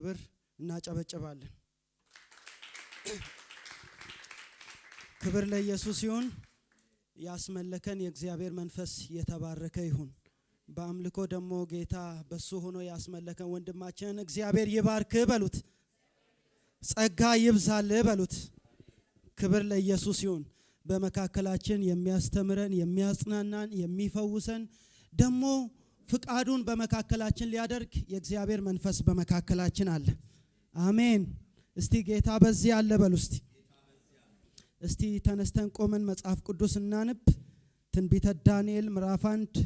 ብር እናጨበጭባለን። ክብር ለኢየሱስ ይሁን። ያስመለከን የእግዚአብሔር መንፈስ የተባረከ ይሁን። በአምልኮ ደግሞ ጌታ በሱ ሆኖ ያስመለከን ወንድማችን እግዚአብሔር ይባርክ በሉት። ጸጋ ይብዛል በሉት። ክብር ለኢየሱስ ይሁን። በመካከላችን የሚያስተምረን የሚያጽናናን የሚፈውሰን ደግሞ ፍቃዱን በመካከላችን ሊያደርግ የእግዚአብሔር መንፈስ በመካከላችን አለ። አሜን። እስቲ ጌታ በዚህ አለ በሉ። እስቲ ተነስተን ቆመን መጽሐፍ ቅዱስ እናንብ። ትንቢተ ዳንኤል ምዕራፍ 1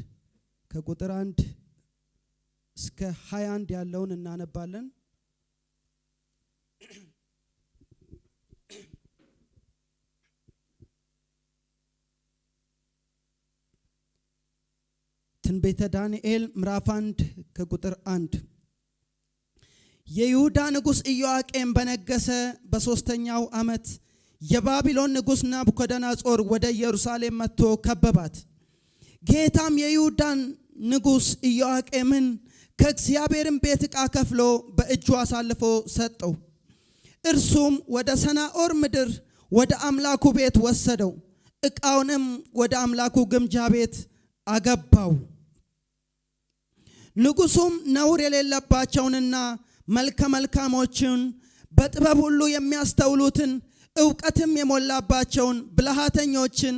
ከቁጥር 1 እስከ 21 ያለውን እናነባለን። ትንቢተ ዳንኤል ምዕራፍ 1 ከቁጥር 1 የይሁዳ ንጉሥ ኢዮአቄም በነገሰ በሶስተኛው ዓመት የባቢሎን ንጉሥ ናቡከደነጾር ወደ ኢየሩሳሌም መጥቶ ከበባት። ጌታም የይሁዳን ንጉሥ ኢዮአቄምን ከእግዚአብሔርም ቤት ዕቃ ከፍሎ በእጁ አሳልፎ ሰጠው። እርሱም ወደ ሰናዖር ምድር ወደ አምላኩ ቤት ወሰደው። ዕቃውንም ወደ አምላኩ ግምጃ ቤት አገባው። ንጉሡም ነውር የሌለባቸውንና መልከ መልካሞችን በጥበብ ሁሉ የሚያስተውሉትን ዕውቀትም የሞላባቸውን ብልሃተኞችን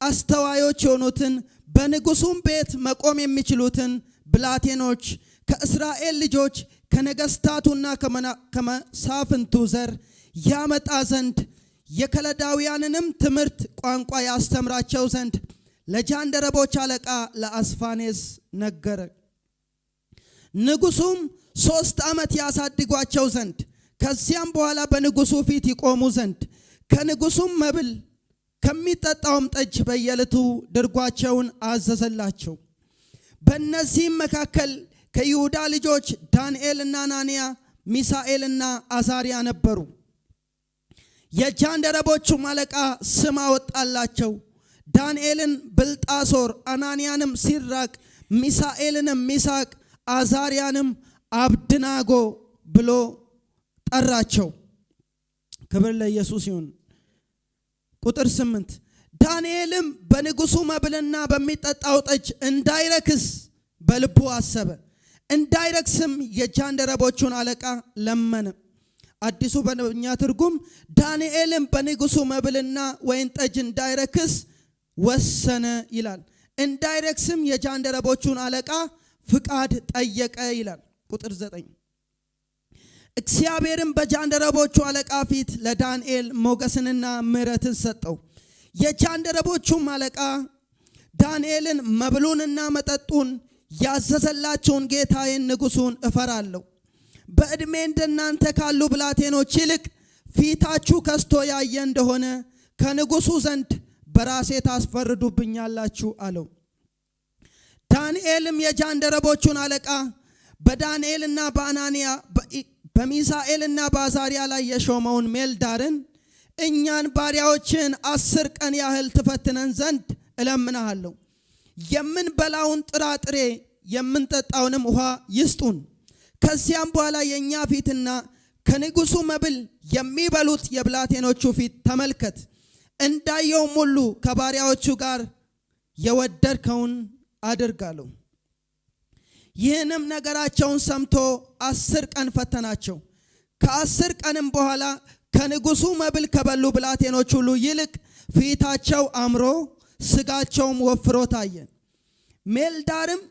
አስተዋዮች የሆኑትን በንጉሡም ቤት መቆም የሚችሉትን ብላቴኖች ከእስራኤል ልጆች ከነገሥታቱና ከመሳፍንቱ ዘር ያመጣ ዘንድ የከለዳውያንንም ትምህርት ቋንቋ ያስተምራቸው ዘንድ ለጃንደረቦች አለቃ ለአስፋኔዝ ነገረ። ንጉሡም 3 ዓመት ያሳድጓቸው ዘንድ ከዚያም በኋላ በንጉሡ ፊት ይቆሙ ዘንድ ከንጉሡም መብል ከሚጠጣውም ጠጅ በየዕለቱ ድርጓቸውን አዘዘላቸው። በእነዚህም መካከል ከይሁዳ ልጆች ዳንኤልና አናንያ ሚሳኤልና አዛርያ ነበሩ። የጃንደረቦቹም አለቃ ስም አወጣላቸው። ዳንኤልን ብልጣሶር፣ አናንያንም ሲድራቅ፣ ሚሳኤልንም ሚሳቅ፣ አዛርያንም አብድናጎ ብሎ ጠራቸው። ክብር ለኢየሱስ ይሁን። ቁጥር 8 ዳንኤልም በንጉሡ መብልና በሚጠጣው ጠጅ እንዳይረክስ በልቡ አሰበ። እንዳይረክስም የጃንደረቦቹን አለቃ ለመነ። አዲሱ በእኛ ትርጉም ዳንኤልም በንጉሡ መብልና ወይን ጠጅ እንዳይረክስ ወሰነ ይላል። እንዳይረክስም የጃንደረቦቹን አለቃ ፍቃድ ጠየቀ ይላል። ቁጥር 9 እግዚአብሔርም በጃንደረቦቹ አለቃ ፊት ለዳንኤል ሞገስንና ምሕረትን ሰጠው። የጃንደረቦቹም አለቃ ዳንኤልን መብሉንና መጠጡን ያዘዘላችሁን ጌታዬን ንጉሡን እፈራለሁ። በዕድሜ እንደናንተ ካሉ ብላቴኖች ይልቅ ፊታችሁ ከስቶ ያየ እንደሆነ ከንጉሡ ዘንድ በራሴ ታስፈርዱብኛላችሁ አለው። ዳንኤልም የጃንደረቦቹን አለቃ በዳንኤልና በአናንያ በሚሳኤልና በአዛርያ ላይ የሾመውን ሜልዳርን እኛን ባሪያዎችን 10 ቀን ያህል ትፈትነን ዘንድ እለምንሃለሁ። የምንበላውን ጥራጥሬ የምንጠጣውንም ውሃ ይስጡን። ከዚያም በኋላ የእኛ ፊትና ከንጉሡ መብል የሚበሉት የብላቴኖቹ ፊት ተመልከት። እንዳየውም ሁሉ ከባሪያዎቹ ጋር የወደድከውን አድርጋለሁ። ይህንም ነገራቸውን ሰምቶ 10 ቀን ፈተናቸው። ከ10 ቀንም በኋላ ከንጉሡ መብል ከበሉ ብላቴኖች ሁሉ ይልቅ ፊታቸው አምሮ ስጋቸውም ወፍሮ ታየ። ሜልዳርም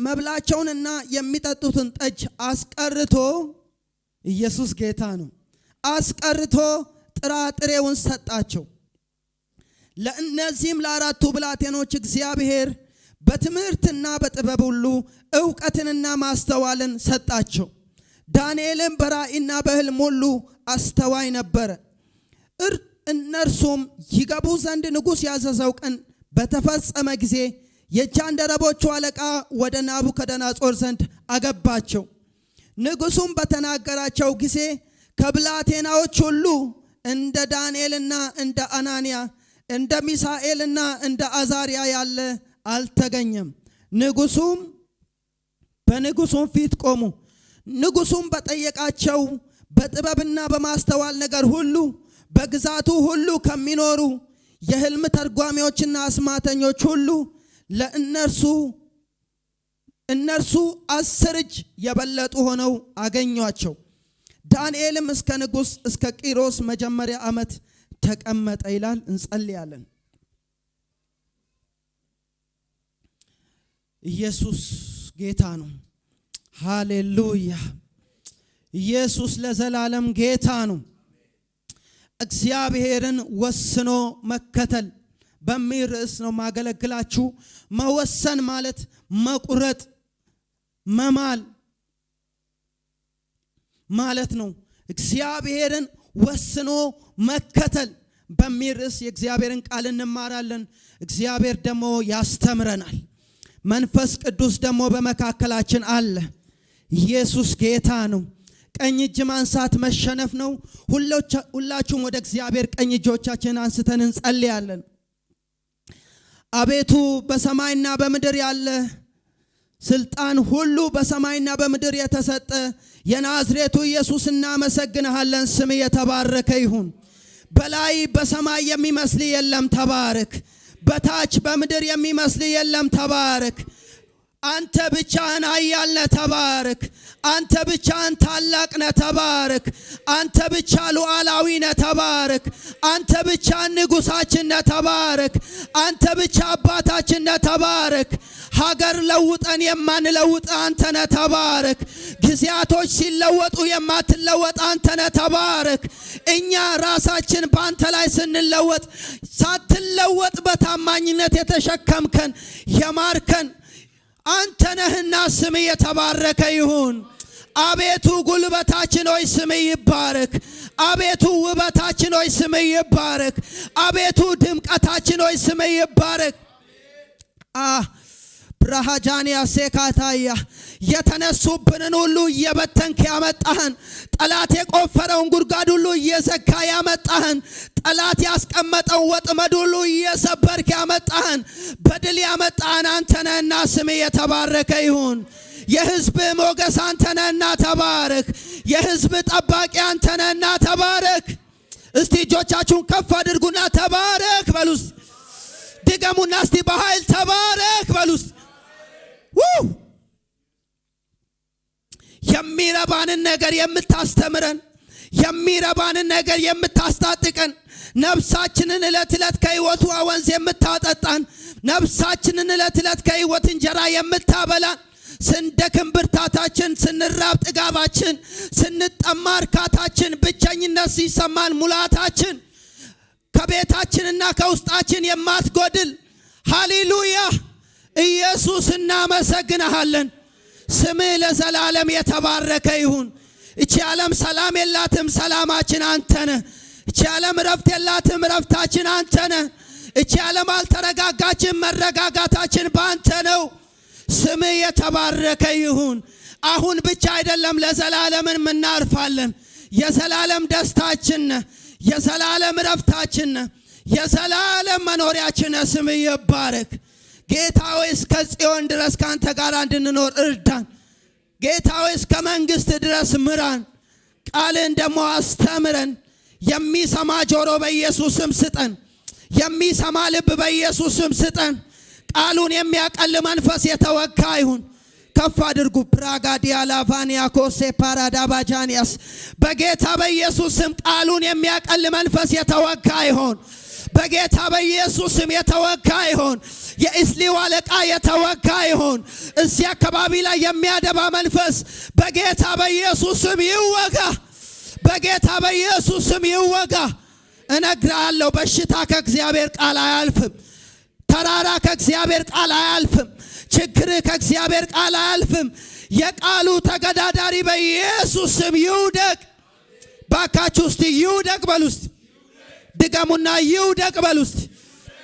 መብላቸውንና የሚጠጡትን ጠጅ አስቀርቶ፣ ኢየሱስ ጌታ ነው፣ አስቀርቶ ጥራጥሬውን ሰጣቸው። ለእነዚህም ለአራቱ ብላቴኖች እግዚአብሔር በትምህርትና በጥበብ ሁሉ ዕውቀትንና ማስተዋልን ሰጣቸው። ዳንኤልም በራእይና በሕልም ሁሉ አስተዋይ ነበረ። እነርሱም ይገቡ ዘንድ ንጉሥ ያዘዘው ቀን በተፈጸመ ጊዜ የጃንደረቦቹ አለቃ ወደ ናቡከደነጾር ዘንድ አገባቸው። ንጉሡም በተናገራቸው ጊዜ ከብላቴናዎች ሁሉ እንደ ዳንኤልና እንደ አናንያ እንደ ሚሳኤልና እንደ አዛርያ ያለ አልተገኘም። ንጉሡም በንጉሡም ፊት ቆሙ። ንጉሡም በጠየቃቸው በጥበብና በማስተዋል ነገር ሁሉ በግዛቱ ሁሉ ከሚኖሩ የሕልም ተርጓሚዎችና አስማተኞች ሁሉ እነርሱ 10 እጅ የበለጡ ሆነው አገኟቸው። ዳንኤልም እስከ ንጉሥ እስከ ቂሮስ መጀመሪያ ዓመት ተቀመጠ ይላል። እንጸልያለን። ኢየሱስ ጌታ ነው። ሃሌሉያ! ኢየሱስ ለዘላለም ጌታ ነው። እግዚአብሔርን ወስኖ መከተል በሚል ርዕስ ነው ማገለግላችሁ። መወሰን ማለት መቁረጥ፣ መማል ማለት ነው። እግዚአብሔርን ወስኖ መከተል በሚል ርዕስ የእግዚአብሔርን ቃል እንማራለን። እግዚአብሔር ደግሞ ያስተምረናል። መንፈስ ቅዱስ ደግሞ በመካከላችን አለ። ኢየሱስ ጌታ ነው። ቀኝ እጅ ማንሳት መሸነፍ ነው። ሁላችሁም ወደ እግዚአብሔር ቀኝ እጆቻችንን አንስተን እንጸልያለን። አቤቱ በሰማይና በምድር ያለ ስልጣን ሁሉ በሰማይና በምድር የተሰጠ የናዝሬቱ ኢየሱስ እናመሰግንሃለን። ስም የተባረከ ይሁን። በላይ በሰማይ የሚመስል የለም፣ ተባረክ። በታች በምድር የሚመስል የለም፣ ተባረክ። አንተ ብቻህን ኃያል ነህ፣ ተባረክ። አንተ ብቻህን ታላቅ ነህ፣ ተባረክ። አንተ ብቻ ሉዓላዊ ነህ፣ ተባረክ። አንተ ብቻ ንጉሳችን ነህ፣ ተባረክ። አንተ ብቻ አባታችን ነህ፣ ተባረክ። ሀገር ለውጠን የማንለውጥ አንተ ነህ፣ ተባረክ። ጊዜያቶች ሲለወጡ የማትለወጥ አንተ ነህ፣ ተባረክ። እኛ ራሳችን በአንተ ላይ ስንለወጥ ሳትለወጥ በታማኝነት የተሸከምከን የማርከን አንተ ነህና ስም የተባረከ ይሁን። አቤቱ ጉልበታችን ሆይ ስም ይባረክ። አቤቱ ውበታችን ሆይ ስም ይባረክ። አቤቱ ድምቀታችን ሆይ ስም ይባረክ። ብራሃጃንያ ሴካታያ የተነሱብንን ሁሉ እየበተንክ ያመጣህን፣ ጠላት የቆፈረውን ጉድጓድ ሁሉ እየዘጋ ያመጣህን፣ ጠላት ያስቀመጠው ወጥመድ ሁሉ እየሰበርክ ያመጣህን፣ በድል ያመጣህን አንተ ነህና ስም የተባረከ ይሁን። የሕዝብ ሞገስ አንተ ነህና ተባረክ። የሕዝብ ጠባቂ አንተ ነህና ተባረክ። እስቲ እጆቻችሁን ከፍ አድርጉና ተባረክ በሉስ። ድገሙና እስቲ በኃይል ተባረክ በሉስ። የሚረባንን ነገር የምታስተምረን፣ የሚረባንን ነገር የምታስታጥቀን፣ ነፍሳችንን ዕለት ዕለት ከሕይወቱ ወንዝ የምታጠጣን፣ ነፍሳችንን ዕለት ዕለት ከሕይወት እንጀራ የምታበላን፣ ስንደክም ብርታታችን፣ ስንራብ ጥጋባችን፣ ስንጠማ እርካታችን፣ ብቸኝነት ሲሰማን ሙላታችን፣ ከቤታችንና ከውስጣችን የማትጎድል ሃሌሉያ ኢየሱስ እናመሰግንሃለን። ስምህ ለዘላለም የተባረከ ይሁን። እቺ ዓለም ሰላም የላትም፣ ሰላማችን አንተ ነህ። እቺ ዓለም ረፍት የላትም፣ ረፍታችን አንተ ነህ። እቺ ዓለም አልተረጋጋችም፣ መረጋጋታችን በአንተ ነው። ስምህ የተባረከ ይሁን። አሁን ብቻ አይደለም ለዘላለምን እናርፋለን። የዘላለም ደስታችን ነህ፣ የዘላለም ረፍታችን ነህ፣ የዘላለም መኖሪያችን ነህ። ስምህ ይባረክ። ጌታ ሆይ እስከ ጽዮን ድረስ ካንተ ጋር እንድንኖር እርዳን። ጌታ ሆይ እስከ መንግስት ድረስ ምራን። ቃልን ደግሞ አስተምረን። የሚሰማ ጆሮ በኢየሱስም ስጠን። የሚሰማ ልብ በኢየሱስም ስጠን። ቃሉን የሚያቀል መንፈስ የተወጋ ይሁን። ከፍ አድርጉ። ፕራጋዲያ ላቫኒያ ኮሴ ፓራዳባጃኒያስ በጌታ በኢየሱስም ቃሉን የሚያቀል መንፈስ የተወጋ ይሁን። በጌታ በኢየሱስም የተወጋ ይሁን። የእስሊው አለቃ የተወጋ ይሁን። እዚህ አካባቢ ላይ የሚያደባ መንፈስ በጌታ በኢየሱስም ይወጋ። በጌታ በኢየሱስም ይወጋ። እነግራለሁ፣ በሽታ ከእግዚአብሔር ቃል አያልፍም። ተራራ ከእግዚአብሔር ቃል አያልፍም። ችግር ከእግዚአብሔር ቃል አያልፍም። የቃሉ ተገዳዳሪ በኢየሱስም ይውደቅ። ባካችሁ እስቲ ይውደቅ በሉስት። ድገሙና ይውደቅ በሉስት።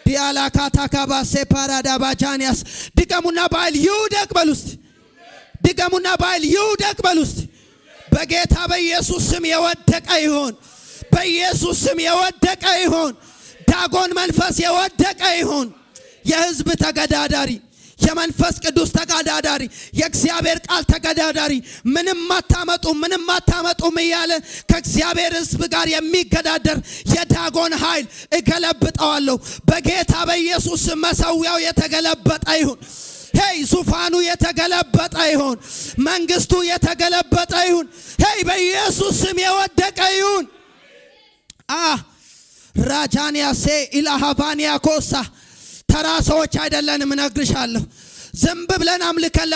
ዲያላ ካታካባ ሴፓራዳ ባጃኒያስ ድገሙና ባይል ይውደቅ በሉስት። ድገሙና ባይል ይውደቅ በሉስት። በጌታ በኢየሱስ ስም የወደቀ ይሁን። በኢየሱስ ስም የወደቀ ይሁን። ዳጎን መንፈስ የወደቀ ይሁን። የሕዝብ ተገዳዳሪ፣ የመንፈስ ቅዱስ ተጋዳዳሪ፣ የእግዚአብሔር ቃል ተጋዳዳሪ፣ ምንም አታመጡም እያለ ከእግዚአብሔር ሕዝብ ጋር የሚገዳደር የዳጎን ኃይል እገለብጠዋለሁ በጌታ በኢየሱስ። መሠዊያው የተገለበጠ ይሁን። ሄይ ዙፋኑ የተገለበጠ ይሁን። መንግስቱ የተገለበጠ ይሁን። ሄይ በኢየሱስ ስም የወደቀ ይሁን። ራጃንያ ሴ ኢላሃቫንያ ኮሳ ተራ ሰዎች አይደለንም እነግርሻለሁ። ዝም ብለን አምልከን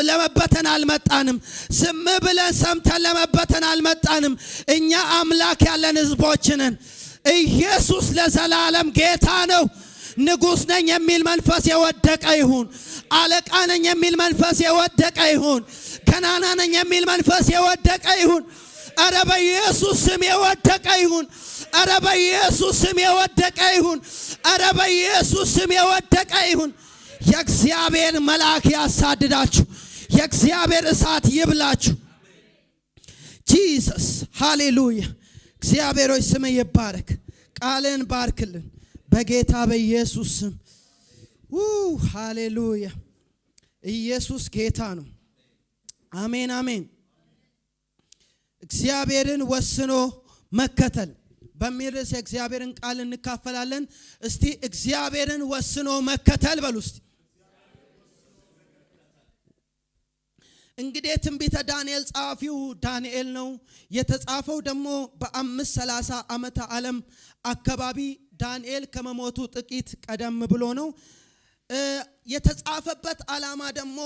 ለመበተን አልመጣንም። ዝም ብለን ሰምተን ለመበተን አልመጣንም። እኛ አምላክ ያለን ህዝቦች ነን። ኢየሱስ ለዘላለም ጌታ ነው። ንጉሥ ነኝ የሚል መንፈስ የወደቀ ይሁን። አለቃ ነኝ የሚል መንፈስ የወደቀ ይሁን። ገናና ነኝ የሚል መንፈስ የወደቀ ይሁን። ኧረ በኢየሱስ ስም የወደቀ ይሁን። ኧረ በኢየሱስ ስም የወደቀ ይሁን። ኧረ በኢየሱስ ስም የወደቀ ይሁን። የእግዚአብሔር መልአክ ያሳድዳችሁ። የእግዚአብሔር እሳት ይብላችሁ። ጂሰስ ሃሌሉያ። እግዚአብሔር ሆይ ስም ይባረክ። ቃልን ባርክልን በጌታ በኢየሱስ ስም። ሃሌሉያ። ኢየሱስ ጌታ ነው። አሜን አሜን። እግዚአብሔርን ወስኖ መከተል በሚል ርዕስ የእግዚአብሔርን ቃል እንካፈላለን። እስቲ እግዚአብሔርን ወስኖ መከተል በሉ እስቲ። እንግዲህ ትንቢተ ዳንኤል ጸሐፊው ዳንኤል ነው። የተጻፈው ደግሞ በ530 ዓመተ ዓለም አካባቢ ዳንኤል ከመሞቱ ጥቂት ቀደም ብሎ ነው። የተጻፈበት ዓላማ ደግሞ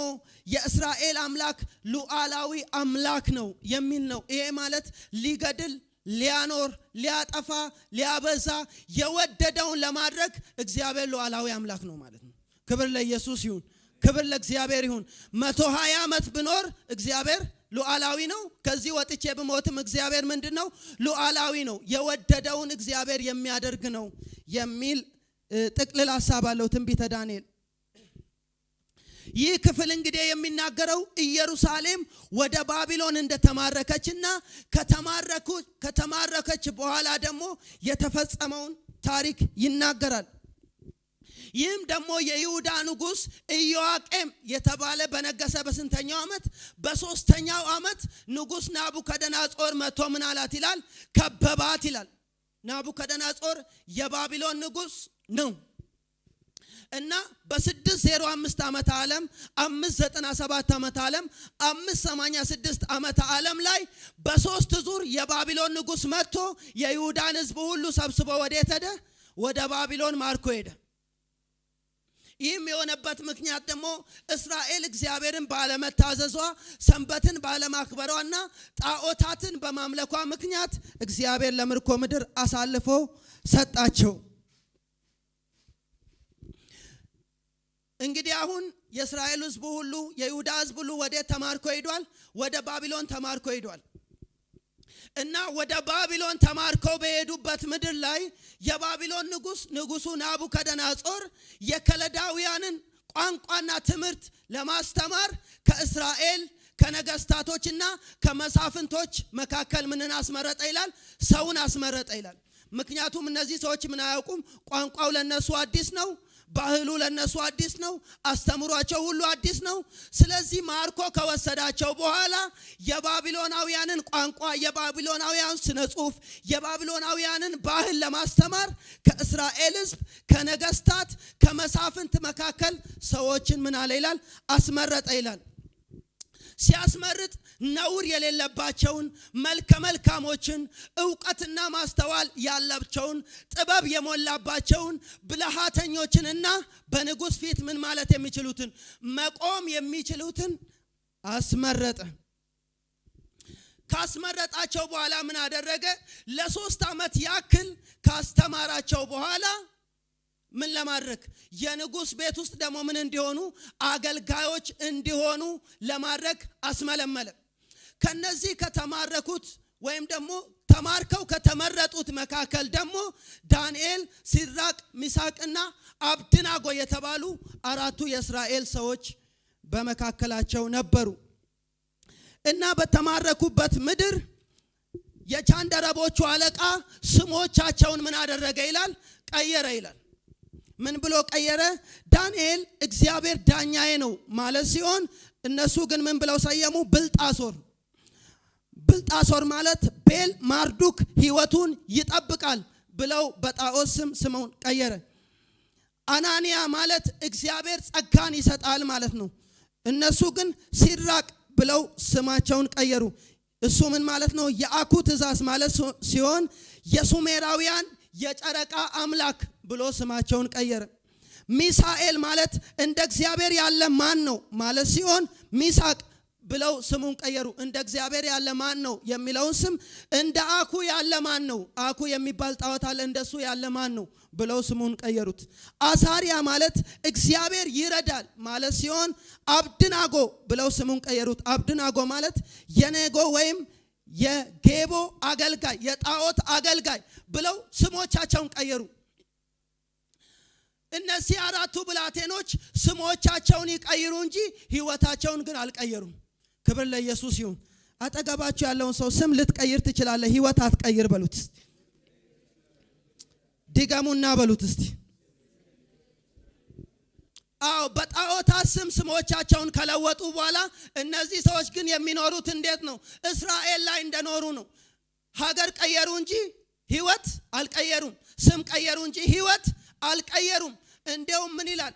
የእስራኤል አምላክ ሉዓላዊ አምላክ ነው የሚል ነው። ይሄ ማለት ሊገድል፣ ሊያኖር፣ ሊያጠፋ፣ ሊያበዛ የወደደውን ለማድረግ እግዚአብሔር ሉዓላዊ አምላክ ነው ማለት ነው። ክብር ለኢየሱስ ይሁን። ክብር ለእግዚአብሔር ይሁን። 120 ዓመት ብኖር እግዚአብሔር ሉዓላዊ ነው። ከዚህ ወጥቼ ብሞትም እግዚአብሔር ምንድነው? ሉዓላዊ ነው። የወደደውን እግዚአብሔር የሚያደርግ ነው የሚል ጥቅልል ሐሳብ አለው ትንቢተ ዳንኤል። ይህ ክፍል እንግዲህ የሚናገረው ኢየሩሳሌም ወደ ባቢሎን እንደተማረከችና ከተማረከች በኋላ ደግሞ የተፈጸመውን ታሪክ ይናገራል። ይህም ደግሞ የይሁዳ ንጉሥ ኢዮአቄም የተባለ በነገሰ በስንተኛው ዓመት? በ3ኛው ዓመት ንጉሥ ናቡከደነጾር መጥቶ ምን አላት ይላል? ከበባት ይላል። ናቡከደነጾር የባቢሎን ንጉሥ ነው እና በ605 ዓመተ ዓለም 597 ዓመተ ዓለም 586 ዓመተ ዓለም ላይ በ3 ዙር የባቢሎን ንጉሥ መጥቶ የይሁዳን ሕዝብ ሁሉ ሰብስቦ ወዴት ሄደ? ወደ ባቢሎን ማርኮ ሄደ። ይህም የሆነበት ምክንያት ደግሞ እስራኤል እግዚአብሔርን ባለመታዘዟ፣ ሰንበትን ባለማክበሯና ጣዖታትን በማምለኳ ምክንያት እግዚአብሔር ለምርኮ ምድር አሳልፎ ሰጣቸው። እንግዲህ አሁን የእስራኤል ሕዝብ ሁሉ የይሁዳ ሕዝብ ሁሉ ወዴት ተማርኮ ሄዷል? ወደ ባቢሎን ተማርኮ ሄዷል። እና ወደ ባቢሎን ተማርከው በሄዱበት ምድር ላይ የባቢሎን ንጉሱ ናቡከደነጾር የከለዳውያንን ቋንቋና ትምህርት ለማስተማር ከእስራኤል ከነገስታቶችና ከመሳፍንቶች መካከል ምንን አስመረጠ ይላል? ሰውን አስመረጠ ይላል። ምክንያቱም እነዚህ ሰዎች ምን አያውቁም? ቋንቋው ለነሱ አዲስ ነው። ባህሉ ለነሱ አዲስ ነው። አስተምሯቸው ሁሉ አዲስ ነው። ስለዚህ ማርኮ ከወሰዳቸው በኋላ የባቢሎናውያንን ቋንቋ፣ የባቢሎናውያን ስነ ጽሑፍ፣ የባቢሎናውያንን ባህል ለማስተማር ከእስራኤል ሕዝብ ከነገስታት ከመሳፍንት መካከል ሰዎችን ምን አለ ይላል? አስመረጠ ይላል። ሲያስመርጥ ነውር የሌለባቸውን መልከ መልካሞችን ዕውቀትና ማስተዋል ያላቸውን ጥበብ የሞላባቸውን ብልሃተኞችንና በንጉሥ ፊት ምን ማለት የሚችሉትን መቆም የሚችሉትን አስመረጠ። ካስመረጣቸው በኋላ ምን አደረገ? ለ3 ዓመት ያክል ካስተማራቸው በኋላ ምን ለማድረግ? የንጉሥ ቤት ውስጥ ደግሞ ምን እንዲሆኑ? አገልጋዮች እንዲሆኑ ለማድረግ አስመለመለ። ከነዚህ ከተማረኩት ወይም ደግሞ ተማርከው ከተመረጡት መካከል ደግሞ ዳንኤል፣ ሲድራቅ፣ ሚሳቅና አብድናጎ የተባሉ 4 የእስራኤል ሰዎች በመካከላቸው ነበሩ። እና በተማረኩበት ምድር የጃንደረቦቹ አለቃ ስሞቻቸውን ምን አደረገ ይላል? ቀየረ ይላል። ምን ብሎ ቀየረ? ዳንኤል እግዚአብሔር ዳኛዬ ነው ማለት ሲሆን እነሱ ግን ምን ብለው ሰየሙ? ብልጣሶር። ብልጣሶር ማለት ቤል ማርዱክ ሕይወቱን ይጠብቃል ብለው በጣዖት ስም ስሙን ቀየረ። አናንያ ማለት እግዚአብሔር ጸጋን ይሰጣል ማለት ነው። እነሱ ግን ሲድራቅ ብለው ስማቸውን ቀየሩ። እሱ ምን ማለት ነው? የአኩ ትእዛዝ ማለት ሲሆን የሱሜራውያን የጨረቃ አምላክ ብሎ ስማቸውን ቀየረ። ሚሳኤል ማለት እንደ እግዚአብሔር ያለ ማን ነው ማለት ሲሆን ሚሳቅ ብለው ስሙን ቀየሩ። እንደ እግዚአብሔር ያለ ማን ነው የሚለውን ስም እንደ አኩ ያለ ማን ነው? አኩ የሚባል ጣዖት አለ፣ እንደሱ ያለ ማን ነው ብለው ስሙን ቀየሩት። አሳሪያ ማለት እግዚአብሔር ይረዳል ማለት ሲሆን አብድናጎ ብለው ስሙን ቀየሩት። አብድናጎ ማለት የኔጎ ወይም የጌቦ አገልጋይ፣ የጣዖት አገልጋይ ብለው ስሞቻቸውን ቀየሩ። እነዚህ አራቱ ብላቴኖች ስሞቻቸውን ይቀይሩ እንጂ ሕይወታቸውን ግን አልቀየሩም። ክብር ለኢየሱስ ይሁን። አጠገባችሁ ያለውን ሰው ስም ልትቀይር ትችላለህ፣ ሕይወት አትቀይር በሉት። ድገሙና በሉት እስቲ። አዎ በጣዖታት ስም ስሞቻቸውን ከለወጡ በኋላ እነዚህ ሰዎች ግን የሚኖሩት እንዴት ነው? እስራኤል ላይ እንደኖሩ ነው። ሀገር ቀየሩ እንጂ ሕይወት አልቀየሩም። ስም ቀየሩ እንጂ ሕይወት አልቀየሩም። እንደውም ምን ይላል?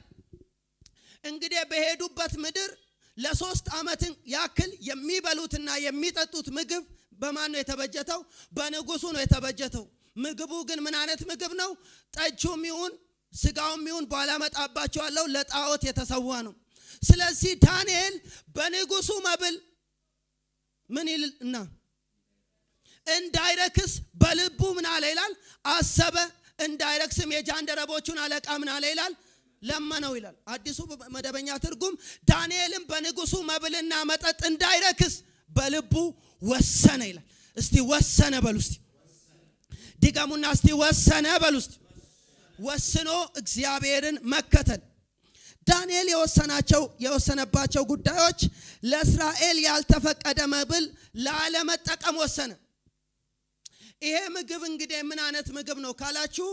እንግዲህ በሄዱበት ምድር ለ3 ዓመት ያክል የሚበሉትና የሚጠጡት ምግብ በማን ነው የተበጀተው? በንጉሱ ነው የተበጀተው። ምግቡ ግን ምን አይነት ምግብ ነው? ጠጁም ይሁን ስጋውም ይሁን ባላመጣባቸዋለሁ ለጣዖት የተሰዋ ነው። ስለዚህ ዳንኤል በንጉሱ መብል ምን ይልና እንዳይረክስ በልቡ ምን አለ ይላል? አሰበ። እንዳይረክስም የጃንደረቦቹን አለቃ ምን አለ ይላል? ለመነው ይላል። አዲሱ መደበኛ ትርጉም ዳንኤልም በንጉሱ መብልና መጠጥ እንዳይረክስ በልቡ ወሰነ ይላል። እስቲ ወሰነ በሉ እስቲ። ድገሙና እስቲ ወሰነ በሉ እስቲ። ወስኖ እግዚአብሔርን መከተል። ዳንኤል የወሰነባቸው ጉዳዮች ለእስራኤል ያልተፈቀደ መብል ላለመጠቀም ወሰነ። ይሄ ምግብ እንግዲህ ምን አይነት ምግብ ነው ካላችሁ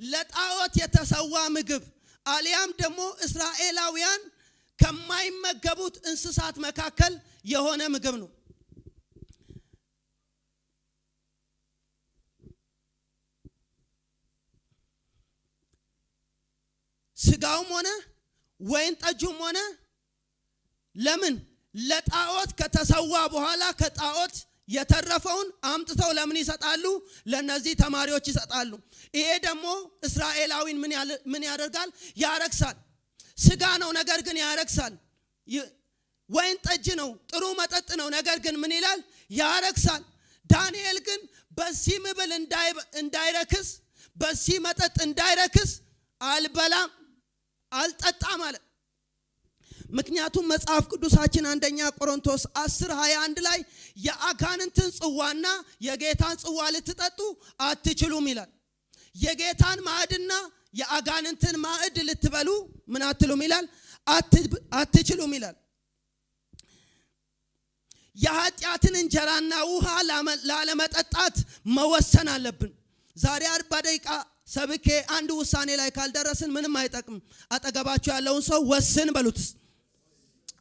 ለጣዖት የተሰዋ ምግብ አሊያም ደግሞ እስራኤላውያን ከማይመገቡት እንስሳት መካከል የሆነ ምግብ ነው። ስጋውም ሆነ ወይን ጠጁም ሆነ ለምን ለጣዖት ከተሰዋ በኋላ ከጣዖት የተረፈውን አምጥተው ለምን ይሰጣሉ? ለነዚህ ተማሪዎች ይሰጣሉ። ይሄ ደግሞ እስራኤላዊን ምን ያደርጋል? ያረክሳል። ስጋ ነው ነገር ግን ያረክሳል። ወይን ጠጅ ነው፣ ጥሩ መጠጥ ነው ነገር ግን ምን ይላል? ያረክሳል። ዳንኤል ግን በዚህ መብል እንዳይረክስ፣ በዚህ መጠጥ እንዳይረክስ አልበላም አልጠጣም አለ። ምክንያቱም መጽሐፍ ቅዱሳችን አንደኛ ቆሮንቶስ 10:21 ላይ የአጋንንትን ጽዋና የጌታን ጽዋ ልትጠጡ አትችሉም ይላል። የጌታን ማዕድና የአጋንንትን ማዕድ ልትበሉ ምን አትሉም ይላል? አትችሉም ይላል። የኃጢአትን እንጀራና ውሃ ላለመጠጣት መወሰን አለብን። ዛሬ 40 ደቂቃ ሰብኬ አንድ ውሳኔ ላይ ካልደረስን ምንም አይጠቅም። አጠገባችሁ ያለውን ሰው ወስን በሉት።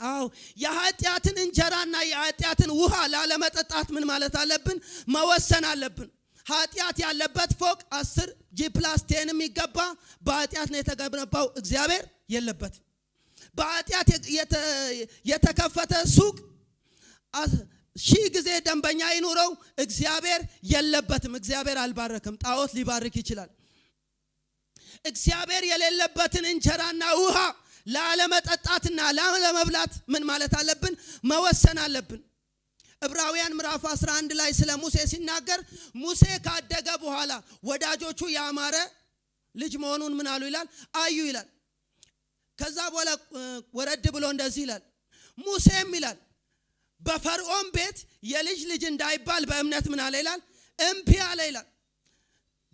አዎ የኃጢአትን እንጀራና የኃጢአትን ውሃ ላለመጠጣት ምን ማለት አለብን? መወሰን አለብን። ኃጢአት ያለበት ፎቅ 10 G+10 የሚገባ በኃጢአት ነው የተገነባው፣ እግዚአብሔር የለበትም። በኃጢአት የተከፈተ ሱቅ 1000 ጊዜ ደንበኛ ይኑረው፣ እግዚአብሔር የለበትም። እግዚአብሔር አልባረክም። ጣዖት ሊባርክ ይችላል። እግዚአብሔር የሌለበትን እንጀራና ውሃ ላለመጠጣትና ላለመብላት ምን ማለት አለብን? መወሰን አለብን። ዕብራውያን ምዕራፍ 11 ላይ ስለ ሙሴ ሲናገር ሙሴ ካደገ በኋላ ወዳጆቹ ያማረ ልጅ መሆኑን ምን አሉ ይላል? አዩ ይላል። ከዛ በኋላ ወረድ ብሎ እንደዚህ ይላል። ሙሴም ይላል በፈርዖን ቤት የልጅ ልጅ እንዳይባል በእምነት ምን አለ ይላል? እምቢ አለ ይላል።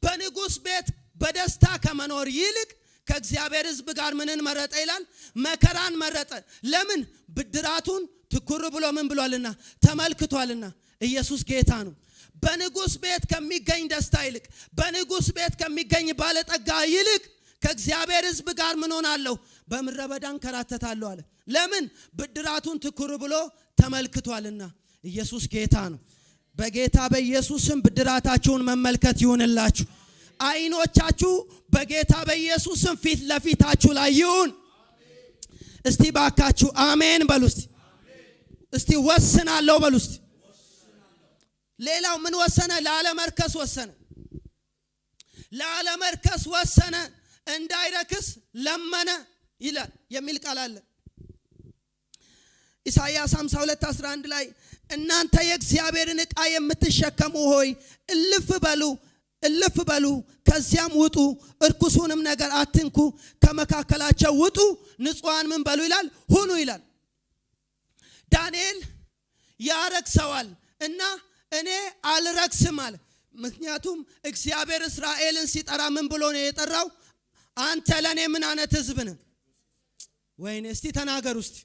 በንጉሥ ቤት በደስታ ከመኖር ይልቅ ከእግዚአብሔር ሕዝብ ጋር ምንን መረጠ ይላል? መከራን መረጠ። ለምን? ብድራቱን ትኩር ብሎ ምን ብሏልና? ተመልክቷልና። ኢየሱስ ጌታ ነው። በንጉሥ ቤት ከሚገኝ ደስታ ይልቅ፣ በንጉሥ ቤት ከሚገኝ ባለጠጋ ይልቅ ከእግዚአብሔር ሕዝብ ጋር ምን ሆናለሁ? በምድረ በዳ እንከራተታለሁ አለ። ለምን? ብድራቱን ትኩር ብሎ ተመልክቷልና። ኢየሱስ ጌታ ነው። በጌታ በኢየሱስም ብድራታችሁን መመልከት ይሁንላችሁ። አይኖቻችሁ በጌታ በኢየሱስም ፊት ለፊታችሁ ላይ ይሁን። እስቲ ባካችሁ አሜን በሉ። እስቲ ወስናለሁ በሉ። ሌላው ምን ወሰነ? ላለመርከስ ወሰነ። ላለመርከስ ወሰነ፣ እንዳይረክስ ለመነ ይላል የሚል ቃል አለ። ኢሳይያስ 52:11 ላይ እናንተ የእግዚአብሔርን ዕቃ የምትሸከሙ ሆይ እልፍ በሉ ከዚያም ውጡ፣ እርኩሱንም ነገር አትንኩ፣ ከመካከላቸው ውጡ፣ ንጹሐን ምን በሉ ይላል? ሁኑ ይላል። ዳንኤል ያረክሰዋል እና እኔ አልረክስም አለ። ምክንያቱም እግዚአብሔር እስራኤልን ሲጠራ ምን ብሎ ነው የጠራው? አንተ ለኔ ምን አይነት ሕዝብ ነህ? ወይኔ እስቲ ተናገሩ እስቲ።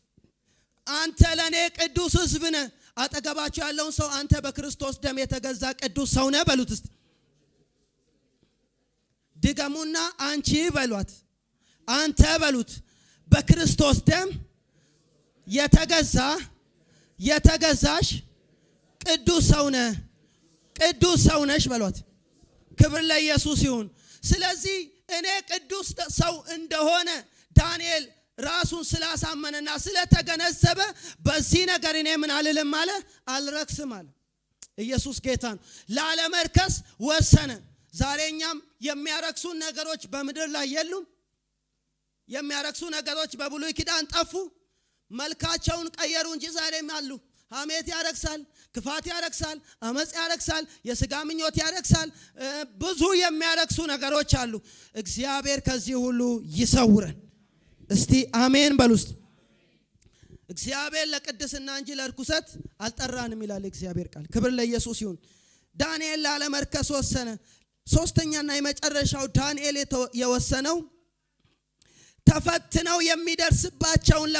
አንተ ለኔ ቅዱስ ሕዝብ ነህ። አጠገባችሁ ያለውን ሰው አንተ በክርስቶስ ደም የተገዛ ቅዱስ ሰው ነህ በሉት እስቲ። ድገሙና አንቺ በሏት። አንተ በሉት በክርስቶስ ደም የተገዛሽ ቅዱስ ሰው ነህ፣ ቅዱስ ሰው ነሽ በሏት። ክብር ለኢየሱስ ይሁን። ስለዚህ እኔ ቅዱስ ሰው እንደሆነ ዳንኤል ራሱን ስላሳመነና ስለተገነዘበ በዚህ ነገር እኔ ምን አልልም አለ? አልረክስም አለ። ኢየሱስ ጌታ ነው። ላለመርከስ ወሰነ። ዛሬ እኛም የሚያረክሱን ነገሮች በምድር ላይ የሉም። የሚያረክሱ ነገሮች በብሉይ ኪዳን ጠፉ፣ መልካቸውን ቀየሩ እንጂ ዛሬም አሉ። ሐሜት ያረክሳል፣ ክፋት ያረክሳል፣ አመጽ ያረክሳል፣ የሥጋ ምኞት ያረክሳል። ብዙ የሚያረክሱ ነገሮች አሉ። እግዚአብሔር ከዚህ ሁሉ ይሰውረን። እስቲ አሜን በሉ። እግዚአብሔር ለቅድስና እንጂ ለርኩሰት አልጠራንም ይላል እግዚአብሔር ቃል። ክብር ለኢየሱስ ይሁን። ዳንኤል ላለመርከስ ወሰነ። ሶስተኛና የመጨረሻው ዳንኤል የወሰነው ተፈትነው የሚደርስባቸውን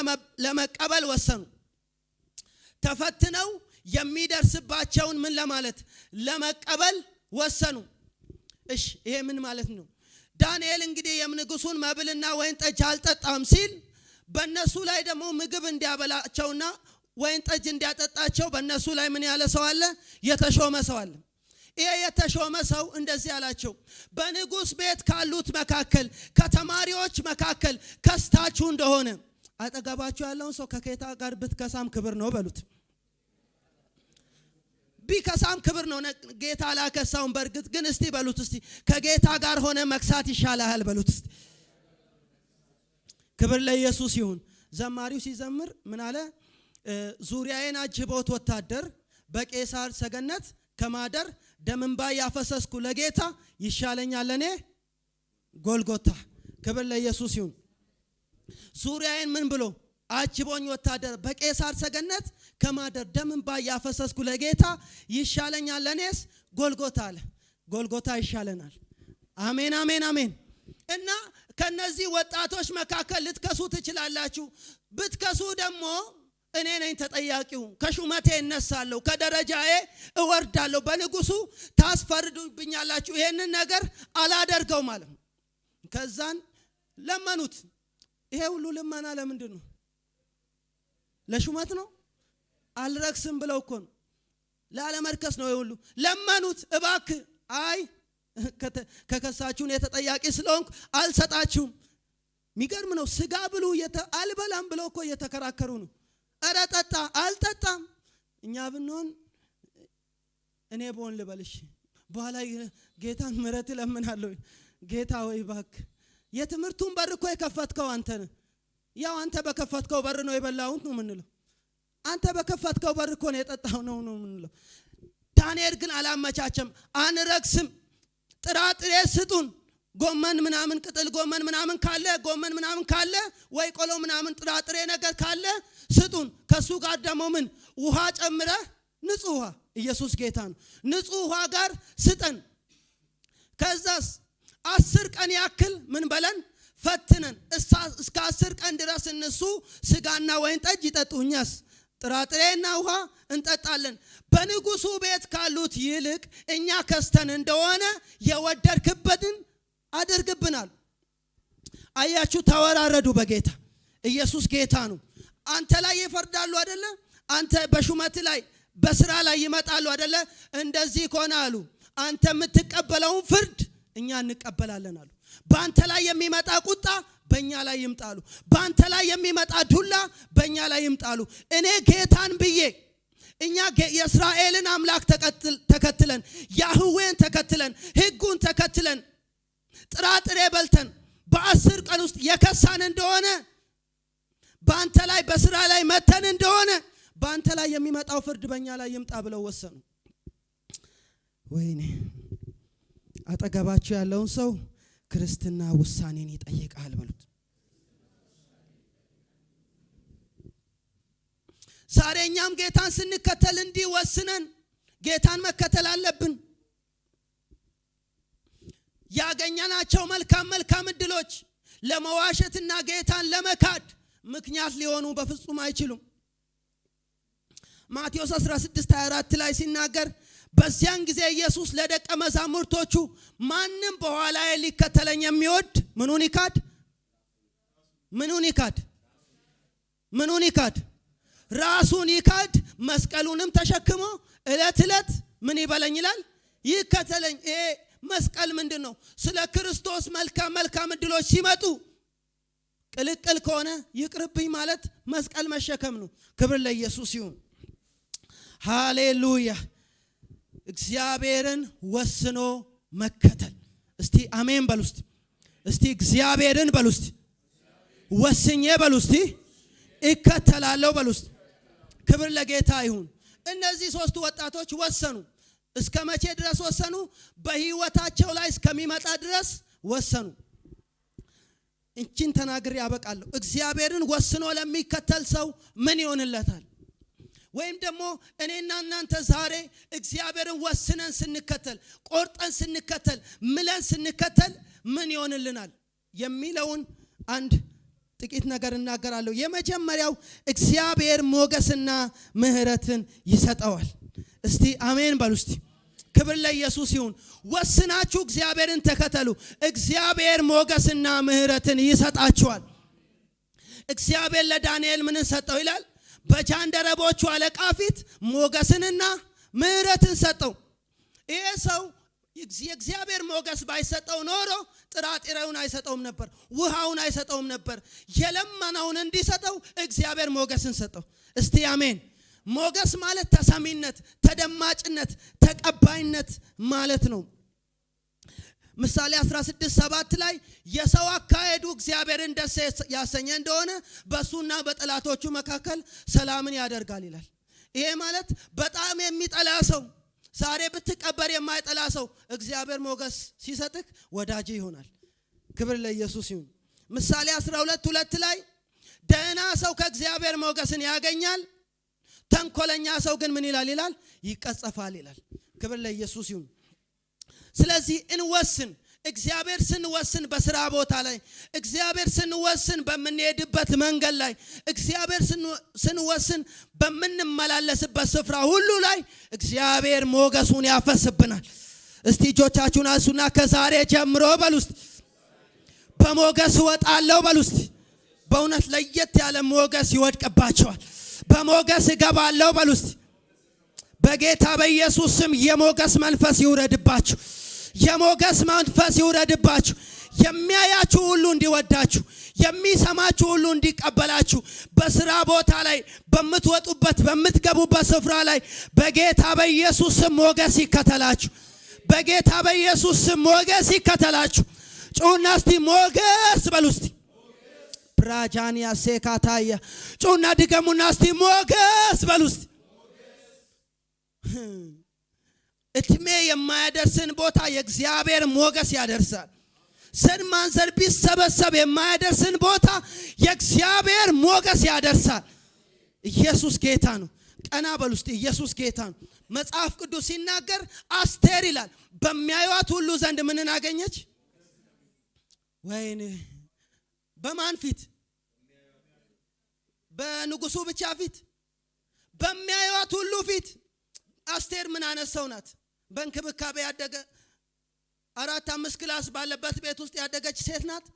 ለመቀበል ወሰኑ። ተፈትነው የሚደርስባቸውን ምን ለማለት? ለመቀበል ወሰኑ። እሺ ይሄ ምን ማለት ነው? ዳንኤል እንግዲህ የንጉሱን መብልና ወይን ጠጅ አልጠጣም ሲል በእነሱ ላይ ደግሞ ምግብ እንዲያበላቸውና ወይን ጠጅ እንዲያጠጣቸው በእነሱ ላይ ምን ያለ ሰው አለ? የተሾመ ሰው አለ። ይሄ የተሾመ ሰው እንደዚህ አላቸው፣ በንጉስ ቤት ካሉት መካከል ከተማሪዎች መካከል ከስታችሁ እንደሆነ አጠገባችሁ ያለውን ሰው ከጌታ ጋር ብትከሳም ክብር ነው በሉት። ቢከሳም ክብር ነው፣ ጌታ ላከሳውን። በእርግጥ ግን እስቲ በሉት እስቲ ከጌታ ጋር ሆነ መክሳት ይሻላል በሉት እስቲ። ክብር ለኢየሱስ ይሁን። ዘማሪው ሲዘምር ምን አለ? ዙሪያዬን አጅቦት ወታደር በቄሳር ሰገነት ከማደር ደምንባ ያፈሰስኩ ለጌታ ይሻለኛል ለኔ ጎልጎታ። ክብር ለኢየሱስ ይሁን። ዙሪያዬን ምን ብሎ አጅቦኝ ወታደር በቄሳር ሰገነት ከማደር ደምንባ ያፈሰስኩ ለጌታ ይሻለኛል ለኔስ ጎልጎታ አለ። ጎልጎታ ይሻለናል። አሜን አሜን አሜን። እና ከነዚህ ወጣቶች መካከል ልትከሱ ትችላላችሁ። ብትከሱ ደግሞ እኔ ነኝ ተጠያቂው። ከሹመቴ እነሳለሁ፣ ከደረጃዬ እወርዳለሁ፣ በንጉሱ ታስፈርዱብኛላችሁ። ይሄንን ነገር አላደርገው ማለት ነው። ከዛን ለመኑት። ይሄ ሁሉ ልመና ለምንድን ነው? ለሹመት ነው? አልረክስም ብለው እኮ ነው። ላለመርከስ ነው። ይሄ ሁሉ ለመኑት። እባክህ አይ ከከሳችሁን የተጠያቂ ስለሆንኩ አልሰጣችሁም። የሚገርም ነው። ስጋ ብሉ አልበላም ብለው እኮ እየተከራከሩ ነው። ኧረ ጠጣ፣ አልጠጣም። እኛ ብንሆን እኔ በሆን ልበልሽ በኋላ ጌታን ምሕረት ለምናለሁ። ጌታ ወይ እባክህ የትምህርቱን በር እኮ የከፈትከው አንተ ነህ። ያው አንተ በከፈትከው በር ነው የበላሁት ነው የምንለው። አንተ በከፈትከው በር እኮ ነው የጠጣው ነው የምንለው። ዳንኤል ግን አላመቻቸም። አንረክስም፣ ጥራጥሬ ስጡን፣ ጎመን ምናምን ቅጥል ጎመን ምናምን ካለ ጎመን ምናምን ካለ ወይ ቆሎ ምናምን ጥራጥሬ ነገር ካለ ስጡን። ከሱ ጋር ደግሞ ምን ውሃ ጨምረ ንጹህ ውሃ፣ ኢየሱስ ጌታ ነው፣ ንጹህ ውሃ ጋር ስጠን። ከዛስ 10 ቀን ያክል ምን በለን ፈትነን እስከ 10 ቀን ድረስ እነሱ ስጋና ወይን ጠጅ ይጠጡ፣ እኛስ ጥራጥሬና ውሃ እንጠጣለን። በንጉሱ ቤት ካሉት ይልቅ እኛ ከስተን እንደሆነ የወደድክበትን አድርግብናል። አያችሁ ተወራረዱ በጌታ ኢየሱስ ጌታ ነው። አንተ ላይ ይፈርዳሉ አይደለ? አንተ በሹመት ላይ በስራ ላይ ይመጣሉ አይደለ? እንደዚህ ከሆነ አሉ አንተ የምትቀበለውን ፍርድ እኛ እንቀበላለን አሉ። በአንተ ላይ የሚመጣ ቁጣ በእኛ ላይ ይምጣሉ። በአንተ ላይ የሚመጣ ዱላ በእኛ ላይ ይምጣሉ። እኔ ጌታን ብዬ እኛ የእስራኤልን አምላክ ተከትለን ያህዌን ተከትለን ሕጉን ተከትለን ጥራጥሬ በልተን በ10 ቀን ውስጥ የከሳን እንደሆነ በአንተ ላይ በስራ ላይ መተን እንደሆነ በአንተ ላይ የሚመጣው ፍርድ በእኛ ላይ ይምጣ ብለው ወሰኑ። ወይኔ አጠገባችሁ ያለውን ሰው ክርስትና ውሳኔን ይጠይቃል በሉት። ዛሬ እኛም ጌታን ስንከተል እንዲህ ወስነን ጌታን መከተል አለብን። ያገኘናቸው መልካም እድሎች ለመዋሸትና ጌታን ለመካድ ምክንያት ሊሆኑ በፍጹም አይችሉም። ማቴዎስ 16:24 ላይ ሲናገር በዚያን ጊዜ ኢየሱስ ለደቀ መዛሙርቶቹ ማንም በኋላዬ ሊከተለኝ የሚወድ ምኑን ይካድ? ራሱን ይካድ፣ መስቀሉንም ተሸክሞ ዕለት ምን ይበለኝ ይላል? ይከተለኝ። ይሄ መስቀል ምንድነው? ስለ ክርስቶስ መልካም እድሎች ሲመጡ ቅልቅል ከሆነ ይቅርብኝ ማለት መስቀል መሸከም ነው። ክብር ለኢየሱስ ይሁን። ሃሌሉያ። እግዚአብሔርን ወስኖ መከተል። እስቲ አሜን በሉ። እስቲ እግዚአብሔርን በሉ። ወስኜ በሉ። እስቲ እከተላለሁ በሉ። ክብር ለጌታ ይሁን። እነዚህ 3 ወጣቶች ወሰኑ። እስከ መቼ ድረስ ወሰኑ? በህይወታቸው ላይ እስከሚመጣ ድረስ ወሰኑ። እንቺን ተናግሬ ያበቃለሁ። እግዚአብሔርን ወስኖ ለሚከተል ሰው ምን ይሆንለታል? ወይም ደግሞ እኔና እናንተ ዛሬ እግዚአብሔርን ወስነን ስንከተል፣ ቆርጠን ስንከተል፣ ምለን ስንከተል ምን ይሆንልናል የሚለውን አንድ ጥቂት ነገር እናገራለሁ። የመጀመሪያው እግዚአብሔር ሞገስና ምህረትን ይሰጠዋል። እስቲ አሜን በሉ። እስቲ ክብር ለኢየሱስ ይሁን። ወስናችሁ እግዚአብሔርን ተከተሉ። እግዚአብሔር ሞገስና ምህረትን ይሰጣችኋል። እግዚአብሔር ለዳንኤል ምን ሰጠው ይላል? በጃንደረቦቹ አለቃ ፊት ሞገስንና ምህረትን ሰጠው። ይሄ ሰው የእግዚአብሔር ሞገስ ባይሰጠው ኖሮ ጥራጥሬውን አይሰጠውም ነበር፣ ውሃውን አይሰጠውም ነበር። የለመነውን እንዲሰጠው እግዚአብሔር ሞገስን ሰጠው። እስቲ አሜን። ሞገስ ማለት ተሰሚነት፣ ተደማጭነት፣ ተቀባይነት ማለት ነው። ምሳሌ 16:7 ላይ የሰው አካሄዱ እግዚአብሔርን ደስ ያሰኘ እንደሆነ በሱና በጠላቶቹ መካከል ሰላምን ያደርጋል ይላል። ይሄ ማለት በጣም የሚጠላ ሰው፣ ዛሬ ብትቀበር የማይጠላ ሰው እግዚአብሔር ሞገስ ሲሰጥክ ወዳጅ ይሆናል። ክብር ለኢየሱስ ይሁን። ምሳሌ 12:2 ላይ ደህና ሰው ከእግዚአብሔር ሞገስን ያገኛል፣ ተንኮለኛ ሰው ግን ምን ይላል? ይቀጸፋል ይላል። ክብር ለኢየሱስ ይሁን። ስለዚህ እንወስን። እግዚአብሔር ስንወስን በስራ ቦታ ላይ፣ እግዚአብሔር ስንወስን በምንሄድበት መንገድ ላይ፣ እግዚአብሔር ስንወስን በምንመላለስበት ስፍራ ሁሉ ላይ እግዚአብሔር ሞገሱን ያፈስብናል። እስቲ እጆቻችሁን አንሱና ከዛሬ ጀምሮ በሉ እስቲ በሞገስ እወጣለሁ በሉ እስቲ። በእውነት ለየት ያለ ሞገስ ይወድቅባቸዋል። በሞገስ እገባለሁ በሉ እስቲ። በጌታ በኢየሱስ ስም የሞገስ መንፈስ ይውረድባችሁ። የሞገስ መንፈስ ይውረድባችሁ። የሚያያችሁ ሁሉ እንዲወዳችሁ፣ የሚሰማችሁ ሁሉ እንዲቀበላችሁ፣ በስራ ቦታ ላይ በምትወጡበት በምትገቡበት ስፍራ ላይ በጌታ በኢየሱስ ስም ሞገስ ይከተላችሁ። በጌታ በኢየሱስ ስም ሞገስ ይከተላችሁ። ጩና እስቲ ሞገስ በሉ እስቲ። ብራጃንያ ሴካታያ ጩና ድገሙና እስቲ ሞገስ በሉ እስቲ። እትሜ የማያደርስን ቦታ የእግዚአብሔር ሞገስ ያደርሳል። ዘር ማንዘር ቢሰበሰብ የማያደርስን ቦታ የእግዚአብሔር ሞገስ ያደርሳል። ኢየሱስ ጌታ ነው። ቀና በሉ እስቲ። ኢየሱስ ጌታ ነው። መጽሐፍ ቅዱስ ሲናገር አስቴር ይላል በሚያዩት ሁሉ ዘንድ ምንን አገኘች? ወይኔ በማን ፊት? በንጉሱ ብቻ ፊት? በሚያዩት ሁሉ ፊት። አስቴር ምን አነሳው ናት? በእንክብካቤ ያደገ 4-5 ክላስ ባለበት ቤት ውስጥ ያደገች ሴት ናት።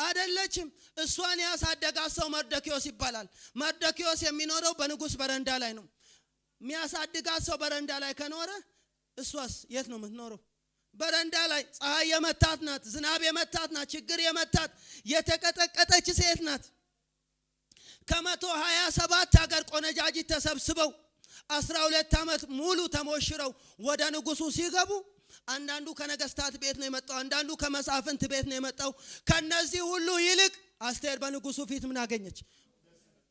አይደለችም። እሷን ያሳደጋት ሰው መርዶክዮስ ይባላል። መርዶክዮስ የሚኖረው በንጉስ በረንዳ ላይ ነው። የሚያሳድጋት ሰው በረንዳ ላይ ከኖረ እሷስ የት ነው የምትኖረው? በረንዳ ላይ። ፀሐይ የመታት ናት፣ ዝናብ የመታት ናት፣ ችግር የመታት የተቀጠቀጠች ሴት ናት። ከ127 ሀገር ቆነጃጅት ተሰብስበው 12 ዓመት ሙሉ ተሞሽረው ወደ ንጉሱ ሲገቡ አንዳንዱ ከነገስታት ቤት ነው የመጣው፣ አንዳንዱ ከመሳፍንት ቤት ነው የመጣው። ከነዚህ ሁሉ ይልቅ አስቴር በንጉሱ ፊት ምን አገኘች?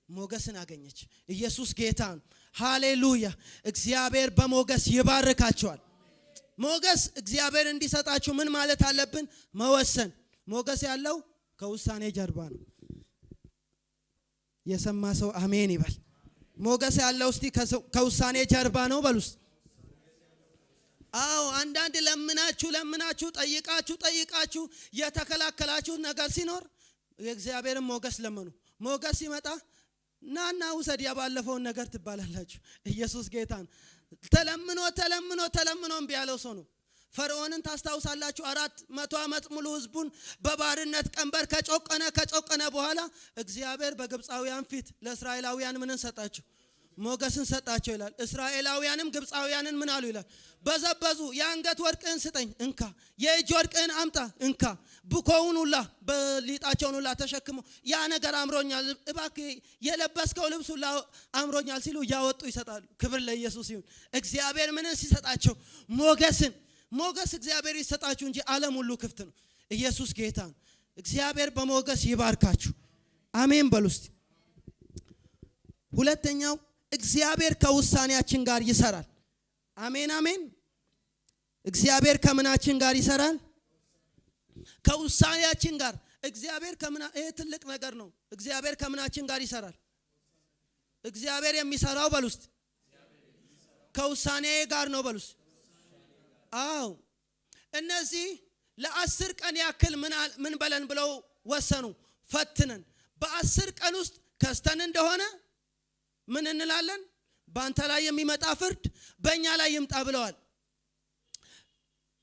ሞገስን አገኘች። ኢየሱስ ጌታ ነው። ሃሌሉያ። እግዚአብሔር በሞገስ ይባርካቸዋል። ሞገስ እግዚአብሔር እንዲሰጣችሁ ምን ማለት አለብን? መወሰን። ሞገስ ያለው ከውሳኔ ጀርባ ነው። የሰማ ሰው አሜን ይበል። ሞገስ ያለው እስቲ ከውሳኔ ጀርባ ነው በሉስ። አዎ አንዳንድ ለምናችሁ ጠይቃችሁ የተከላከላችሁ ነገር ሲኖር የእግዚአብሔርን ሞገስ ለምኑ። ሞገስ ሲመጣ ናና ውሰድ ያባለፈውን ነገር ትባላላችሁ። ኢየሱስ ጌታ ነው። ተለምኖ እምቢ ያለው ሰው ነው። ፈርዖንን ታስታውሳላችሁ? 400 ዓመት ሙሉ ህዝቡን በባርነት ቀንበር ከጮቀነ በኋላ እግዚአብሔር በግብፃውያን ፊት ለእስራኤላውያን ምንን ሰጣቸው? ሞገስን ሰጣቸው ይላል። እስራኤላውያንም ግብፃውያንን ምን አሉ ይላል? በዘበዙ። የአንገት ወርቅን ስጠኝ እንካ፣ የእጅ ወርቅን አምጣ እንካ፣ ብኮውን ሁላ በሊጣቸውን ሁላ ተሸክመው ያ ነገር አምሮኛል እባክህ የለበስከው ልብስ ሁላ አምሮኛል ሲሉ እያወጡ ይሰጣሉ። ክብር ለኢየሱስ ይሁን። እግዚአብሔር ምንን ሲሰጣቸው? ሞገስን። ሞገስ እግዚአብሔር ይሰጣችሁ እንጂ ዓለም ሁሉ ክፍት ነው። ኢየሱስ ጌታ ነው። እግዚአብሔር በሞገስ ይባርካችሁ። አሜን በሉ እስቲ። ሁለተኛው እግዚአብሔር ከውሳኔያችን ጋር ይሰራል። አሜን አሜን። እግዚአብሔር ከምናችን ጋር ይሰራል? ከውሳኔያችን ጋር። እግዚአብሔር ይሄ ትልቅ ነገር ነው። እግዚአብሔር ከምናችን ጋር ይሰራል? እግዚአብሔር የሚሰራው በሉስ ከውሳኔ ጋር ነው በሉስ። አዎ እነዚህ ለ10 ቀን ያክል ምን በለን ብለው ወሰኑ። ፈትነን በ10 ቀን ውስጥ ከስተን እንደሆነ ምን እንላለን? ባንተ ላይ የሚመጣ ፍርድ በእኛ ላይ ይምጣ ብለዋል።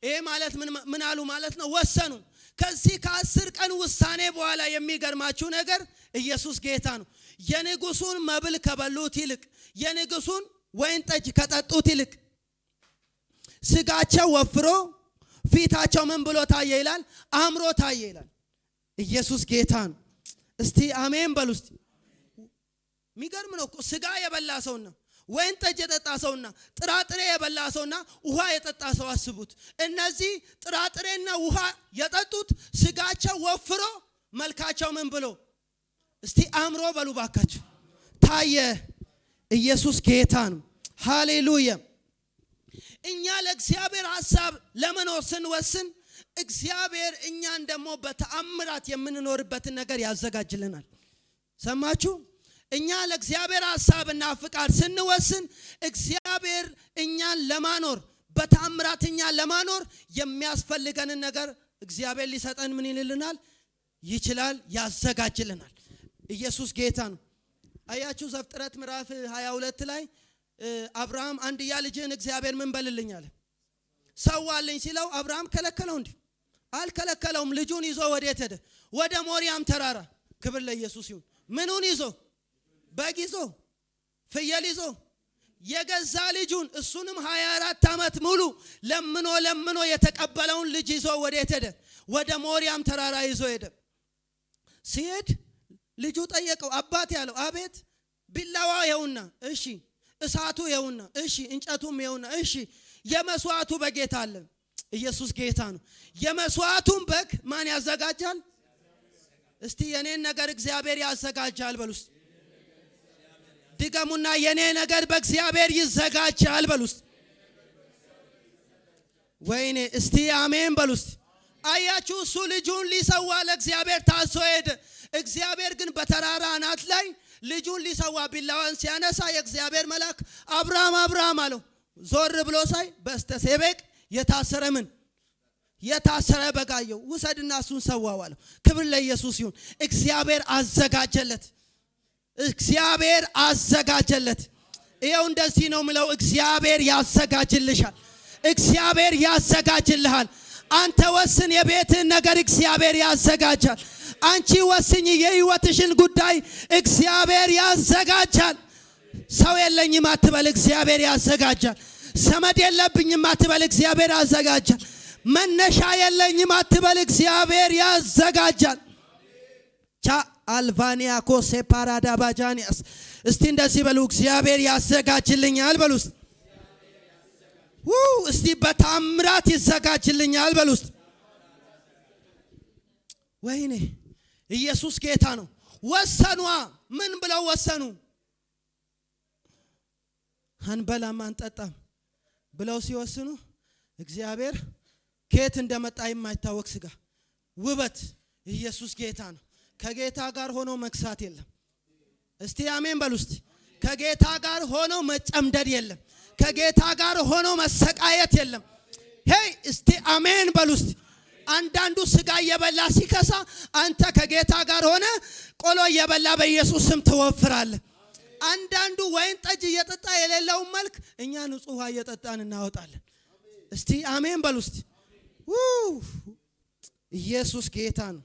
ይሄ ማለት ምን አሉ ማለት ነው? ወሰኑ። ከዚህ ከ10 ቀን ውሳኔ በኋላ የሚገርማችሁ ነገር ኢየሱስ ጌታ ነው። የንጉሱን መብል ከበሉት ይልቅ የንጉሱን ወይን ጠጅ ከጠጡት ይልቅ ስጋቸው ወፍሮ ፊታቸው ምን ብሎ ታየ ይላል? አምሮ ታየ ይላል። ኢየሱስ ጌታ ነው። እስቲ አሜን በሉ እስቲ። የሚገርም ነው። ስጋ የበላ ሰውና ወይን ጠጅ የጠጣ ሰውና ጥራጥሬ የበላ ሰውና ውሃ የጠጣ ሰው አስቡት። እነዚህ ጥራጥሬና ውሃ የጠጡት ስጋቸው ወፍሮ መልካቸው ምን ብሎ እስቲ አምሮ በሉ ባካችሁ ታየ። ኢየሱስ ጌታ ነው። ሃሌሉያ። እኛ ለእግዚአብሔር ሐሳብ ለመኖር ስንወስን እግዚአብሔር እኛን ደግሞ በተአምራት የምንኖርበትን ነገር ያዘጋጅልናል። ሰማችሁ? እኛ ለእግዚአብሔር ሐሳብና ፍቃድ ስንወስን እግዚአብሔር እኛን ለማኖር በተአምራት እኛን ለማኖር የሚያስፈልገንን ነገር እግዚአብሔር ሊሰጠን ምን ይልልናል? ይችላል፣ ያዘጋጅልናል። ኢየሱስ ጌታ ነው። አያችሁ ዘፍጥረት ምዕራፍ 22 ላይ አብርሃም አንድያ ልጅህን እግዚአብሔር ምን በልልኝ አለ? ሰዋልኝ ሲለው አብርሃም ከለከለው? እንዴ አልከለከለውም። ልጁን ይዞ ወዴት ሄደ? ወደ ሞሪያም ተራራ። ክብር ለኢየሱስ ይሁን። ምኑን ይዞ? በግ ይዞ፣ ፍየል ይዞ፣ የገዛ ልጁን እሱንም 24 ዓመት ሙሉ ለምኖ የተቀበለውን ልጅ ይዞ ወዴት ሄደ? ወደ ሞሪያም ተራራ ይዞ ሄደ። ሲሄድ ልጁ ጠየቀው። አባት ያለው አቤት። ቢላዋ ይኸውና፣ እሺ። እሳቱ ይኸውና፣ እሺ። እንጨቱም ይኸውና፣ እሺ። የመስዋዕቱ በግ አለ። ኢየሱስ ጌታ ነው። የመስዋዕቱን በግ ማን ያዘጋጃል? እስቲ የኔን ነገር እግዚአብሔር ያዘጋጃል በሉስ። ድገሙና የኔ ነገር በእግዚአብሔር ይዘጋጃል በሉስ። ወይኔ እስቲ አሜን በሉስ። አያችሁ እሱ ልጁን ሊሰዋ ለእግዚአብሔር ታዞ ሄደ። እግዚአብሔር ግን በተራራ አናት ላይ ልጁን ሊሰዋ ቢላዋን ሲያነሳ የእግዚአብሔር መልአክ አብርሃም አብርሃም አለው። ዞር ብሎ ሳይ በስተሴቤቅ የታሰረ በግ አየው። ውሰድና እሱን ሰዋው አለው። ክብር ለኢየሱስ ይሁን። እግዚአብሔር አዘጋጀለት። ይሄው እንደዚህ ነው ምለው። እግዚአብሔር ያዘጋጅልሻል። እግዚአብሔር ያዘጋጅልሃል። አንተ ወስን የቤትን ነገር እግዚአብሔር ያዘጋጃል። አንቺ ወስኝ። የህይወትሽን ጉዳይ እግዚአብሔር ያዘጋጃል። ሰው የለኝም አትበል፣ እግዚአብሔር ያዘጋጃል። ዘመድ የለብኝም አትበል፣ እግዚአብሔር ያዘጋጃል። መነሻ የለኝም አትበል፣ እግዚአብሔር ያዘጋጃል። አልቫኒያ ኮሴ ፓራዳ ባጃኒያስ። እስቲ እንደዚህ በሉ፣ እግዚአብሔር ያዘጋጅልኛል በሉ። እስቲ በታምራት ይዘጋጅልኛል በሉ። ወይኔ ኢየሱስ ጌታ ነው። ወሰኗ። ምን ብለው ወሰኑ? አንበላም አንጠጣም ብለው ሲወስኑ እግዚአብሔር ከየት እንደመጣ የማይታወቅ ስጋ ውበት። ኢየሱስ ጌታ ነው። ከጌታ ጋር ሆኖ መክሳት የለም። እስቲ አሜን በሉ። እስቲ ከጌታ ጋር ሆኖ መጨምደድ የለም። ከጌታ ጋር ሆኖ መሰቃየት የለም። ሄይ እስቲ አሜን በሉ። እስቲ አንዳንዱ ስጋ እየበላ ሲከሳ፣ አንተ ከጌታ ጋር ሆነ ቆሎ እየበላ በኢየሱስ ስም ትወፍራለህ። አንዳንዱ ወይን ጠጅ እየጠጣ የሌለውን መልክ እኛ ንጹህ ውሃ እየጠጣን እናወጣለን። እስቲ አሜን በሉ። እስቲ ኢየሱስ ጌታ ነው።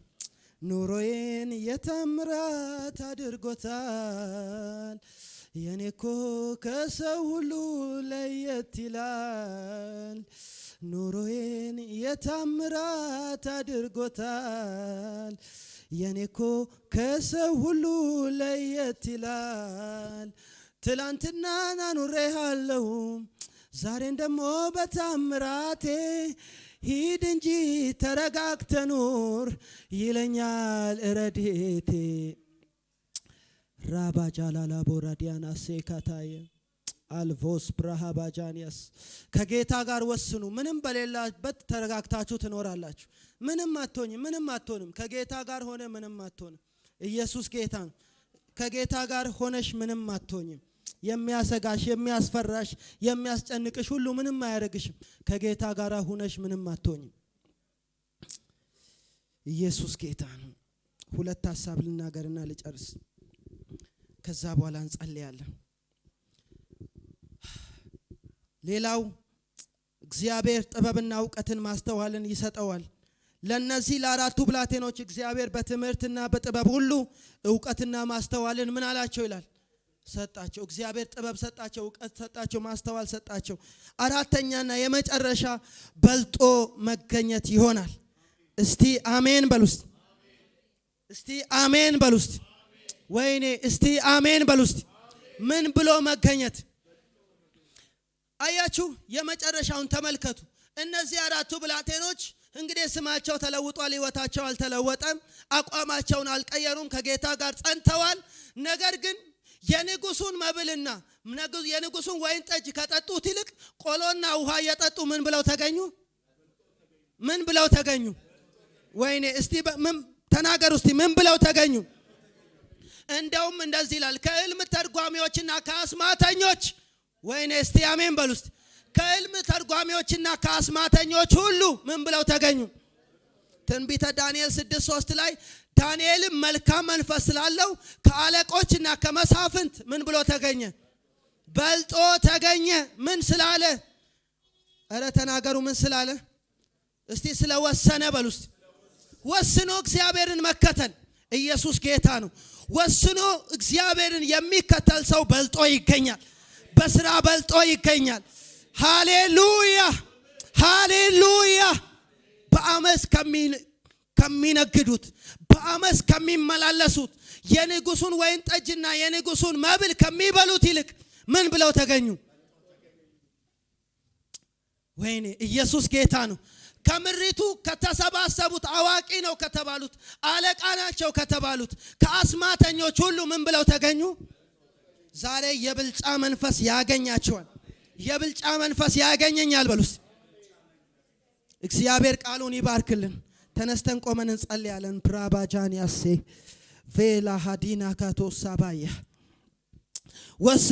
ኑሮዬን የተአምራት አድርጎታል። የኔኮ ከሰው ሁሉ ለየት ይላል። ኑሮዬን የተአምራት አድርጎታል። የኔኮ ከሰው ሁሉ ለየት ይላል። ትላንትና ናኑሬሃለሁ ዛሬን ደሞ በታምራቴ ሂድ እንጂ ተረጋግተ ኑር ይለኛል ረድኤቴ። ራባጃላላ ቦራዲያና ሴካታየ አልቮስ ብራሃባጃኒያስ። ከጌታ ጋር ወስኑ። ምንም በሌላበት ተረጋግታችሁ ትኖራላችሁ። ምንም አትሆንም፣ ምንም አትሆንም። ከጌታ ጋር ሆነ ምንም አትሆንም። ኢየሱስ ጌታ ነው። ከጌታ ጋር ሆነሽ ምንም አትሆኝም። የሚያሰጋሽ፣ የሚያስፈራሽ፣ የሚያስጨንቅሽ ሁሉ ምንም አያረግሽም። ከጌታ ጋር ሆነሽ ምንም አትሆኝም። ኢየሱስ ጌታ ነው። ሁለት ሐሳብ ልናገርና ልጨርስ፣ ከዛ በኋላ እንጸልያለን። ሌላው እግዚአብሔር ጥበብና ዕውቀትን ማስተዋልን ይሰጠዋል። ለነዚህ ለአራቱ ብላቴኖች እግዚአብሔር በትምህርትና በጥበብ ሁሉ ዕውቀትና ማስተዋልን ምን አላቸው ይላል? ሰጣቸው። እግዚአብሔር ጥበብ ሰጣቸው፣ ዕውቀት ሰጣቸው፣ ማስተዋል ሰጣቸው። አራተኛና የመጨረሻ በልጦ መገኘት ይሆናል። እስቲ አሜን በሉ። እስቲ አሜን በሉ። ወይኔ እስቲ አሜን በሉ። ምን ብሎ መገኘት? አያችሁ፣ የመጨረሻውን ተመልከቱ። እነዚህ አራቱ ብላቴኖች እንግዲህ ስማቸው ተለውጧል፣ ህይወታቸው አልተለወጠም፣ አቋማቸውን አልቀየሩም፣ ከጌታ ጋር ጸንተዋል። ነገር ግን የንጉሱን መብልና የንጉሱን ወይን ጠጅ ከጠጡት ይልቅ ቆሎና ውሃ እየጠጡ ምን ብለው ተገኙ? ምን ብለው ተገኙ? ወይኔ እስቲ ምን ተናገሩ? እስቲ ምን ብለው ተገኙ? እንደውም እንደዚህ ይላል፣ ከዕልም ተርጓሚዎችና ከአስማተኞች። ወይኔ እስቲ አሜን በሉ። እስቲ ከዕልም ተርጓሚዎችና ከአስማተኞች ሁሉ ምን ብለው ተገኙ? ትንቢተ ዳንኤል 6:3 ላይ ዳንኤልም መልካም መንፈስ ስላለው ከአለቆችና ከመሳፍንት ምን ብሎ ተገኘ? በልጦ ተገኘ። ምን ስላለ? እረ ተናገሩ፣ ምን ስላለ? እስቲ ስለወሰነ በሉ። እስቲ ወስኖ እግዚአብሔርን መከተል። ኢየሱስ ጌታ ነው። ወስኖ እግዚአብሔርን የሚከተል ሰው በልጦ ይገኛል። በስራ በልጦ ይገኛል። ሃሌሉያ ሃሌሉያ። በአመስ ከሚነግዱት፣ በአመስ ከሚመላለሱት፣ የንጉሱን ወይን ጠጅና የንጉሱን መብል ከሚበሉት ይልቅ ምን ብለው ተገኙ? ወይኔ ኢየሱስ ጌታ ነው። ከምሪቱ ከተሰባሰቡት አዋቂ ነው ከተባሉት፣ አለቃ ናቸው ከተባሉት ከአስማተኞች ሁሉ ምን ብለው ተገኙ? ዛሬ የብልጫ መንፈስ ያገኛቸዋል። የብልጫ መንፈስ ያገኘኛል በሉስ። እግዚአብሔር ቃሉን ይባርክልን። ተነስተን ቆመን እንጸልያለን። ብራባጃን ያሴ ቬላ ሃዲና ካቶሳባያ ወስኑ